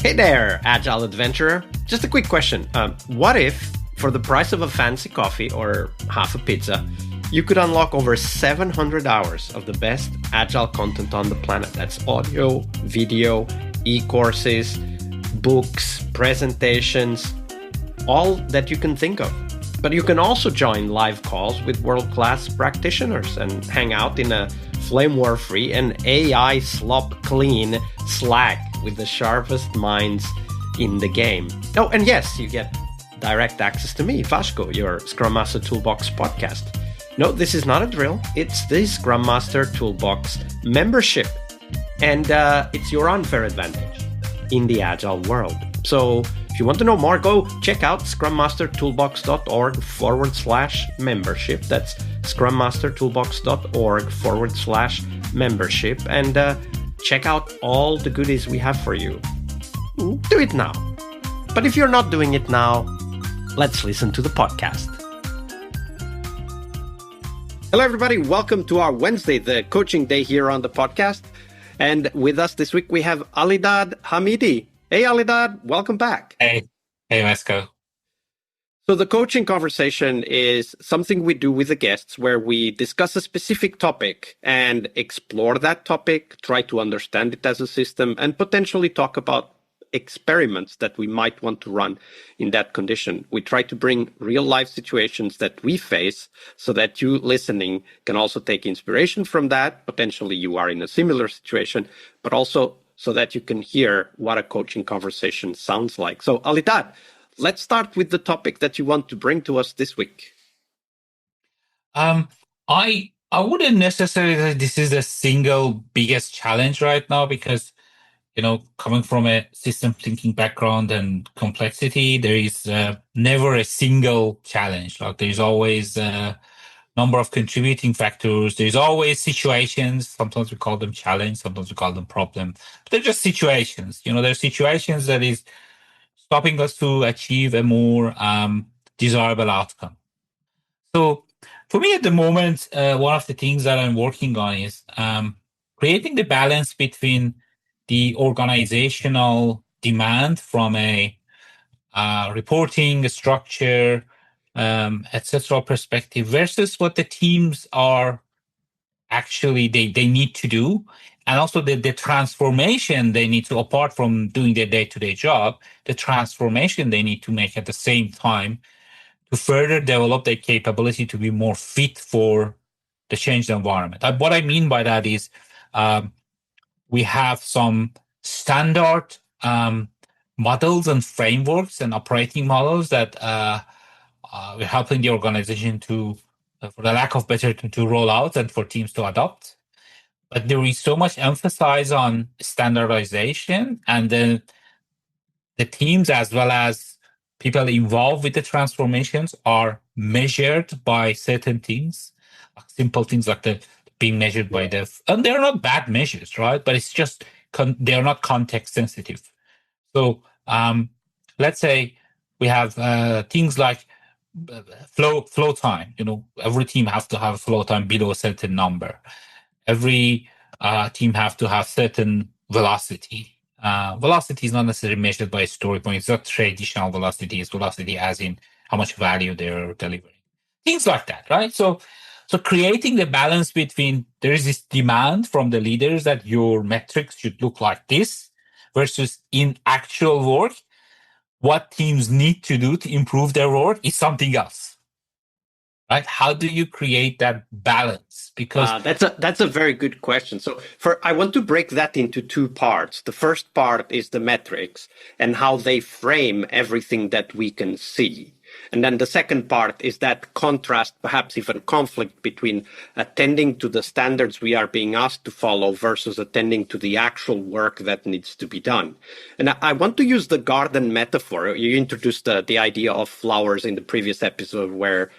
Hey there, Agile Adventurer. Just a quick question. What if, for the price of a fancy coffee or half a pizza, you could unlock over 700 hours of the best Agile content on the planet? That's audio, video, e-courses, books, presentations, all that you can think of. But you can also join live calls with world-class practitioners and hang out in a flame war-free and AI slop-clean Slack with the sharpest minds in the game. Oh, and yes, you get direct access to me, Vasco, your Scrum Master Toolbox podcast. No, this is not a drill. It's the Scrum Master Toolbox membership. And it's your unfair advantage in the Agile world. So if you want to know more, go check out scrummastertoolbox.org/membership. That's scrummastertoolbox.org/membership. And check out all the goodies we have for you. Do it now. But if you're not doing it now, let's listen to the podcast. Hello, everybody. Welcome to our Wednesday, the coaching day here on the podcast. And with us this week, we have Alidad Hamidi. Hey, Alidad, welcome back. Hey, Vasco. So the coaching conversation is something we do with the guests where we discuss a specific topic and explore that topic, try to understand it as a system, and potentially talk about experiments that we might want to run in that condition. We try to bring real life situations that we face so that you listening can also take inspiration from that. Potentially you are in a similar situation, but also so that you can hear what a coaching conversation sounds like. So Alidad, let's start with the topic that you want to bring to us this week. I wouldn't necessarily say this is the single biggest challenge right now because, coming from a system thinking background and complexity, there is never a single challenge. Like there's always a number of contributing factors. There's always situations. Sometimes we call them challenge. Sometimes we call them problem. But they're just situations. There's situations that is stopping us to achieve a more desirable outcome. So for me at the moment, one of the things that I'm working on is creating the balance between the organizational demand from a reporting structure, etc. perspective versus what the teams are actually they need to do, and also the transformation they need to, apart from doing their day-to-day job, the transformation they need to make at the same time to further develop their capability to be more fit for the changed environment. What I mean by that is we have some standard models and frameworks and operating models that we're helping the organization to, for the lack of better, to roll out and for teams to adopt. But there is so much emphasis on standardization, and then the teams as well as people involved with the transformations are measured by certain things, like simple things like the being measured by and they're not bad measures, right? But it's just they're not context sensitive. So let's say we have things like flow time. Every team has to have flow time below a certain number. Every team have to have certain velocity. Velocity is not necessarily measured by a story point. It's not traditional velocity. It's velocity as in how much value they're delivering. Things like that, right? So creating the balance between there is this demand from the leaders that your metrics should look like this versus in actual work, what teams need to do to improve their work is something else. Right? How do you create that balance? Because that's a very good question. So I want to break that into two parts. The first part is the metrics and how they frame everything that we can see. And then the second part is that contrast, perhaps even conflict between attending to the standards we are being asked to follow versus attending to the actual work that needs to be done. And I want to use the garden metaphor. You introduced the idea of flowers in the previous episode where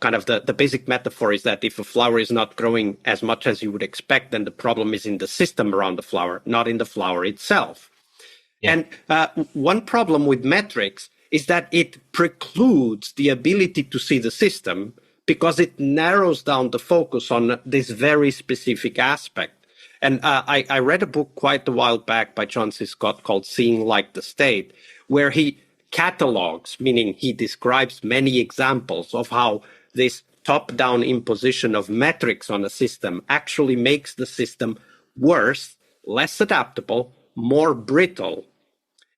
kind of the basic metaphor is that if a flower is not growing as much as you would expect, then the problem is in the system around the flower, not in the flower itself. Yeah. And one problem with metrics is that it precludes the ability to see the system because it narrows down the focus on this very specific aspect. And I read a book quite a while back by John C. Scott called Seeing Like the State, where he catalogs, meaning he describes many examples of how this top-down imposition of metrics on a system actually makes the system worse, less adaptable, more brittle.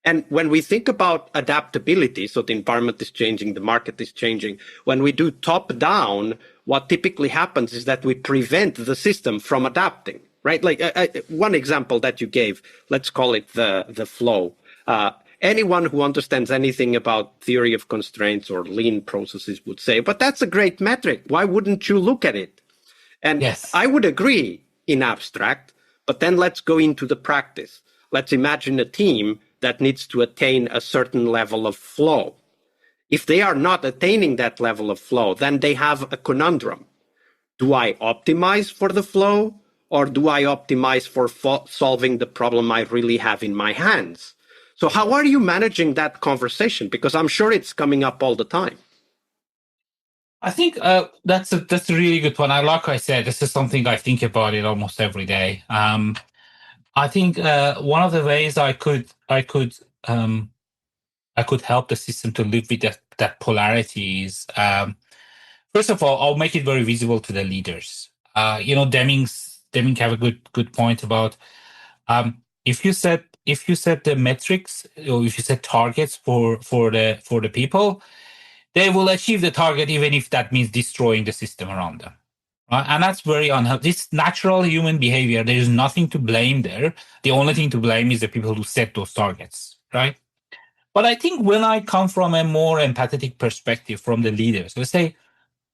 And when we think about adaptability, so the environment is changing, the market is changing, when we do top-down, what typically happens is that we prevent the system from adapting, right? Like one example that you gave, let's call it the flow. Anyone who understands anything about theory of constraints or lean processes would say, but that's a great metric. Why wouldn't you look at it? And Yes. I would agree in abstract, but then let's go into the practice. Let's imagine a team that needs to attain a certain level of flow. If they are not attaining that level of flow, then they have a conundrum. Do I optimize for the flow, or do I optimize for solving the problem I really have in my hands? So how are you managing that conversation? Because I'm sure it's coming up all the time. I think that's a really good one. Like I said, this is something I think about it almost every day. I think one of the ways I could help the system to live with that polarity is, first of all, I'll make it very visible to the leaders. Deming have a good point about if you set the metrics, or if you set targets for the people, they will achieve the target even if that means destroying the system around them. Right? And that's very unhealthy. It's natural human behavior. There is nothing to blame there. The only thing to blame is the people who set those targets, right? But I think when I come from a more empathetic perspective from the leaders, let's say,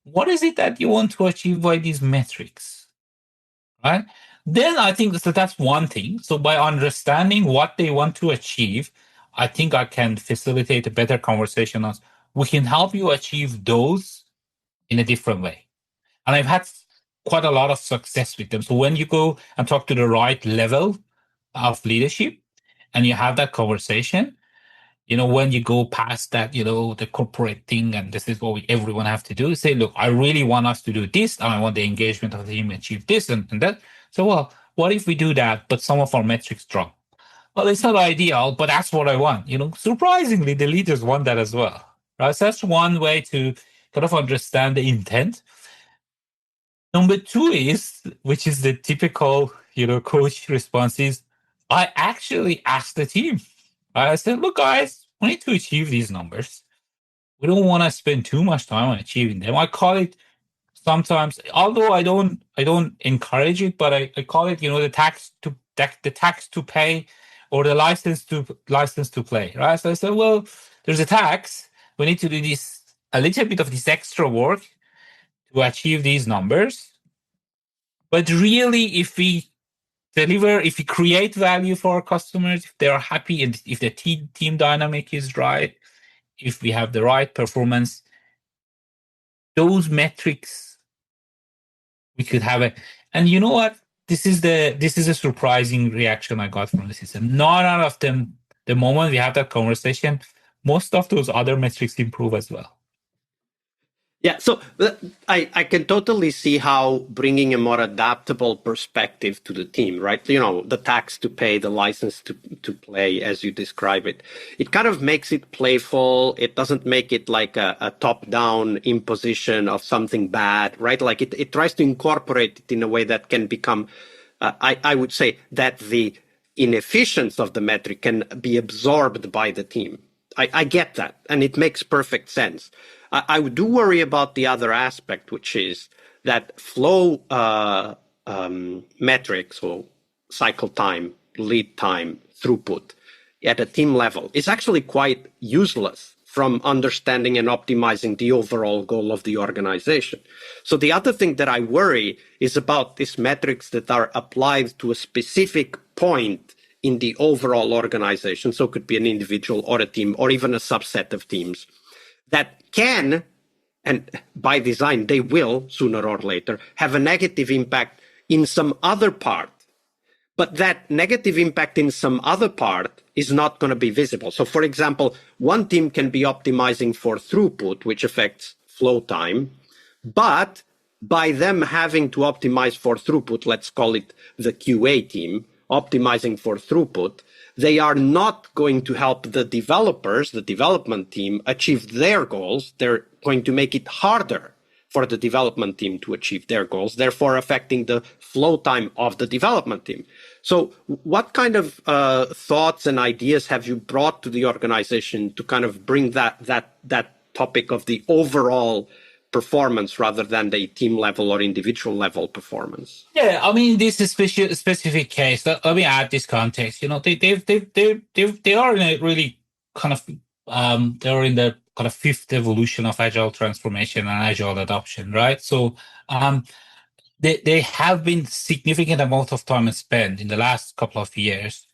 what is it that you want to achieve by these metrics, right? Then I think that's one thing. So by understanding what they want to achieve, I think I can facilitate a better conversation on, we can help you achieve those in a different way. And I've had quite a lot of success with them. So when you go and talk to the right level of leadership and you have that conversation, when you go past that, the corporate thing, and this is what everyone have to do, say, look, I really want us to do this, and I want the engagement of the team to achieve this and that. So, well, what if we do that, but some of our metrics drop? Well, it's not ideal, but that's what I want. Surprisingly, the leaders want that as well. Right? So that's one way to kind of understand the intent. Number two is, which is the typical, coach response is, I actually asked the team. I said, look, guys, we need to achieve these numbers. We don't want to spend too much time on achieving them. I call it sometimes, although I don't encourage it, but I call it, the tax to pay, or the license to play, right? So I said, well, there's a tax. We need to do a little bit of this extra work to achieve these numbers. But really, if we deliver, if we create value for our customers, if they are happy, and if the team dynamic is right, if we have the right performance, those metrics, we could have it. And you know what? This is a surprising reaction I got from the system. Not out of them, the moment we have that conversation, most of those other metrics improve as well. Yeah, so I can totally see how bringing a more adaptable perspective to the team, right? The tax to pay, the license to play, as you describe it, it kind of makes it playful. It doesn't make it like a top-down imposition of something bad, right? Like it tries to incorporate it in a way that can become, I would say that the inefficiency of the metric can be absorbed by the team. I get that, and it makes perfect sense. I do worry about the other aspect, which is that flow metrics, or cycle time, lead time, throughput at a team level is actually quite useless from understanding and optimizing the overall goal of the organization. So the other thing that I worry is about these metrics that are applied to a specific point in the overall organization. So it could be an individual or a team or even a subset of teams that can, and by design, they will sooner or later have a negative impact in some other part. But that negative impact in some other part is not going to be visible. So for example, one team can be optimizing for throughput, which affects flow time, but by them having to optimize for throughput, let's call it the QA team, optimizing for throughput, they are not going to help the developers, the development team, achieve their goals. They're going to make it harder for the development team to achieve their goals, therefore affecting the flow time of the development team. So what kind of thoughts and ideas have you brought to the organization to kind of bring that topic of the overall performance rather than the team level or individual level performance? Yeah, I mean, this is specific case. Let me add this context. They are in a really kind of they're in the kind of fifth evolution of agile transformation and agile adoption, right? So they have been significant amount of time spent in the last couple of years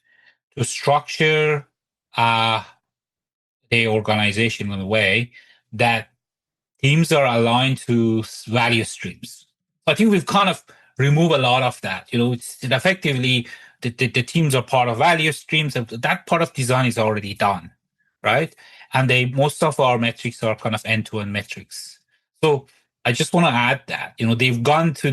to structure the organization in a way that teams are aligned to value streams. I think we've kind of removed a lot of that. It's effectively the teams are part of value streams, and that part of design is already done, right? And most of our metrics are kind of end-to-end metrics. So I just want to add that they've gone to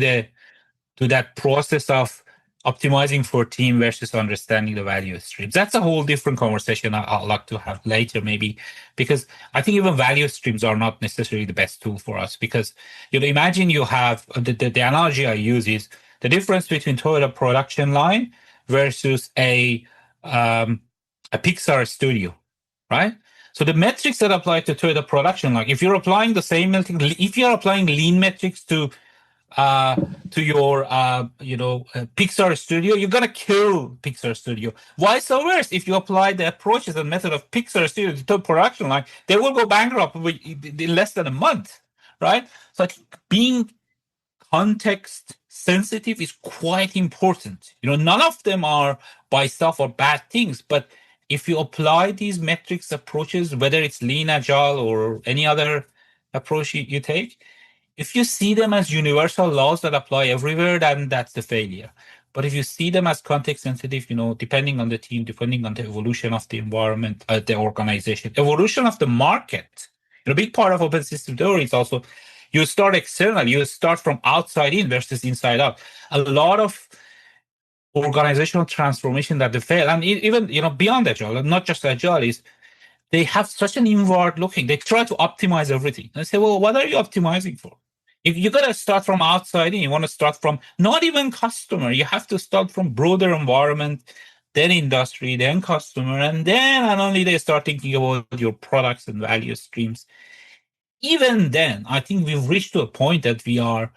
that process of optimizing for team versus understanding the value streams. That's a whole different conversation I'd like to have later, maybe, because I think even value streams are not necessarily the best tool for us. Because imagine you have the analogy I use is the difference between Toyota production line versus a Pixar Studio, right? So the metrics that apply to Toyota production line, if you're applying the same metric, if you're applying lean metrics to your Pixar Studio, you're gonna kill Pixar Studio. Vice versa, if you apply the approaches and method of Pixar Studio to production line, they will go bankrupt in less than a month, right? So I think being context sensitive is quite important. None of them are by stuff or bad things, but if you apply these metrics approaches, whether it's lean, agile, or any other approach you take, if you see them as universal laws that apply everywhere, then that's the failure. But if you see them as context sensitive, depending on the team, depending on the evolution of the environment, the organization, evolution of the market, a big part of open system theory is also you start external, you start from outside in versus inside out. A lot of organizational transformation that they fail, and even beyond agile, not just agile, is they have such an inward looking. They try to optimize everything. And I say, well, what are you optimizing for? If you got to start from outside in, you want to start from not even customer. You have to start from broader environment, then industry, then customer, and only they start thinking about your products and value streams. Even then, I think we've reached to a point that the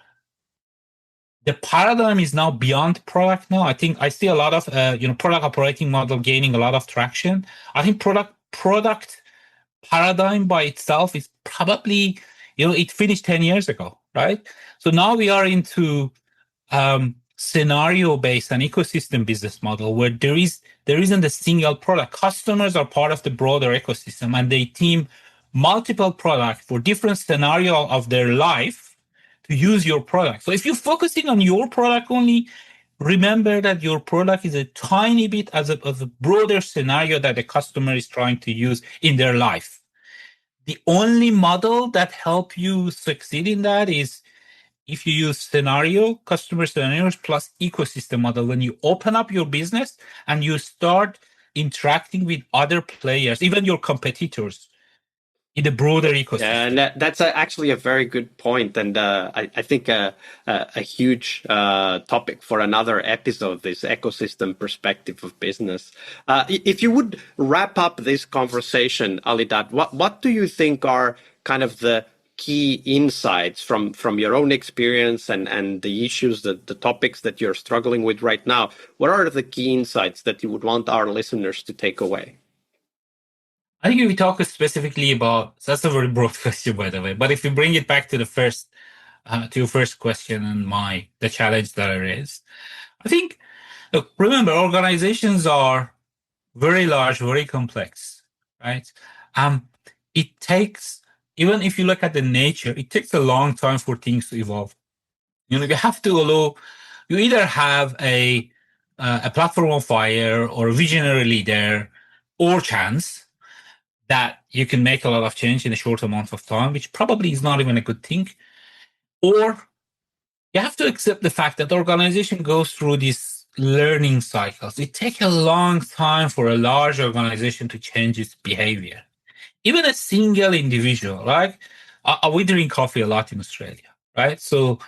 paradigm is now beyond product now. I think I see a lot of product operating model gaining a lot of traction. I think product paradigm by itself is probably it finished 10 years ago, right? So now we are into scenario based and ecosystem business model where there isn't a single product. Customers are part of the broader ecosystem and they team multiple products for different scenario of their life to use your product. So if you're focusing on your product only, remember that your product is a tiny bit of a broader scenario that the customer is trying to use in their life. The only model that help you succeed in that is if you use customer scenarios plus ecosystem model. When you open up your business and you start interacting with other players, even your competitors, in the broader ecosystem. And that's actually a very good point, and I think a huge topic for another episode, this ecosystem perspective of business. If you would wrap up this conversation, Alidad, what do you think are kind of the key insights from your own experience and the issues, the topics that you're struggling with right now? What are the key insights that you would want our listeners to take away? I think if we talk specifically about, so that's a very broad question, by the way, but if we bring it back to to your first question and the challenge that it is, I think, look, remember, organizations are very large, very complex, right? It takes, even if you look at the nature, it takes a long time for things to evolve. You have to allow, you either have a platform on fire or a visionary leader or chance that you can make a lot of change in a short amount of time, which probably is not even a good thing. Or you have to accept the fact that the organization goes through these learning cycles. It takes a long time for a large organization to change its behavior. Even a single individual, right? We drink coffee a lot in Australia, right? So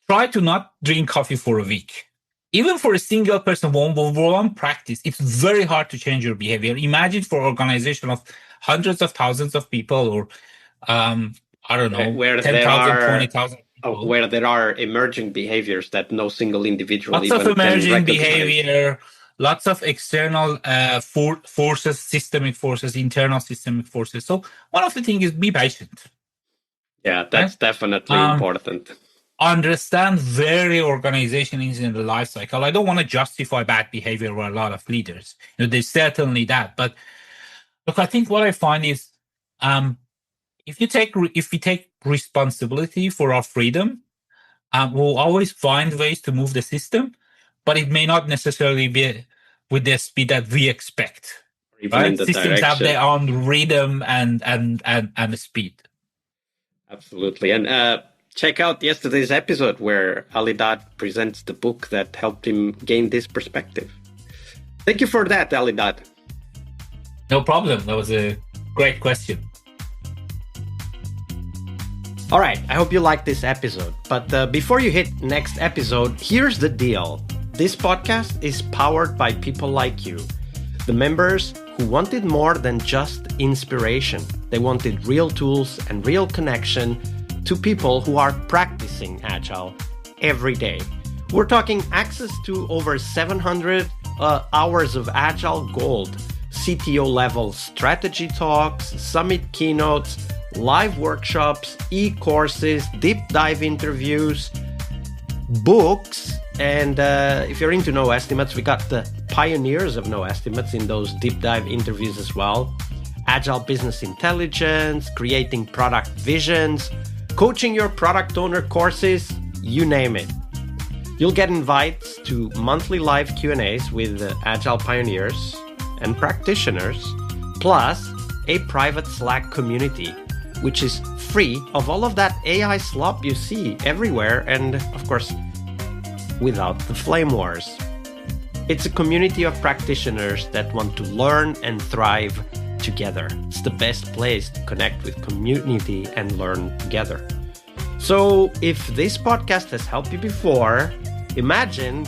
try to not drink coffee for a week. Even for a single person, one practice, it's very hard to change your behavior. Imagine for an organization of hundreds of thousands of people, or I don't know, where 10,000, 20,000 people. Where there are emerging behaviors that no single individual Lots even of emerging can behavior, lots of external forces, systemic forces, internal systemic forces. So one of the things is be patient. Yeah, that's definitely important. Understand where the organization is in the life cycle. I don't want to justify bad behavior for a lot of leaders. There's certainly that. But look, I think what I find is if we take responsibility for our freedom, we'll always find ways to move the system, but it may not necessarily be with the speed that we expect. Right? Systems have their own rhythm and the speed. Absolutely. And check out yesterday's episode where Alidad presents the book that helped him gain this perspective. Thank you for that, Alidad. No problem. That was a great question. All right, I hope you liked this episode. But before you hit next episode, here's the deal. This podcast is powered by people like you, the members who wanted more than just inspiration. They wanted real tools and real connection to people who are practicing Agile every day. We're talking access to over 700 hours of Agile Gold, CTO level strategy talks, summit keynotes, live workshops, e-courses, deep dive interviews, books, and if you're into no estimates, we got the pioneers of no estimates in those deep dive interviews as well. Agile business intelligence, creating product visions, coaching your product owner courses, you name it. You'll get invites to monthly live Q&As with Agile pioneers and practitioners, plus a private Slack community, which is free of all of that AI slop you see everywhere, and of course, without the flame wars. It's a community of practitioners that want to learn and thrive together. It's the best place to connect with community and learn together. So if this podcast has helped you before, imagine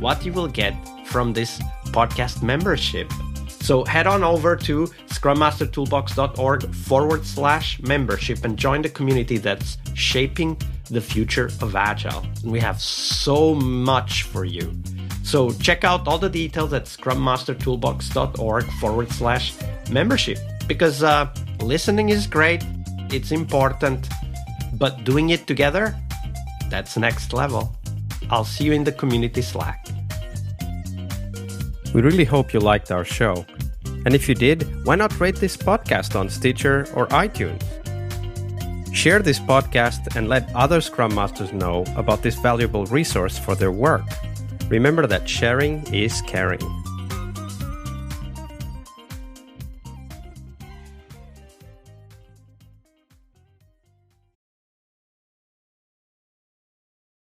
what you will get from this podcast membership. So head on over to scrummastertoolbox.org/membership and join the community that's shaping the future of Agile. And we have so much for you. So check out all the details at scrummastertoolbox.org/membership, because listening is great, it's important, but doing it together, that's next level. I'll see you in the community Slack. We really hope you liked our show. And if you did, why not rate this podcast on Stitcher or iTunes? Share this podcast and let other Scrum Masters know about this valuable resource for their work. Remember that sharing is caring.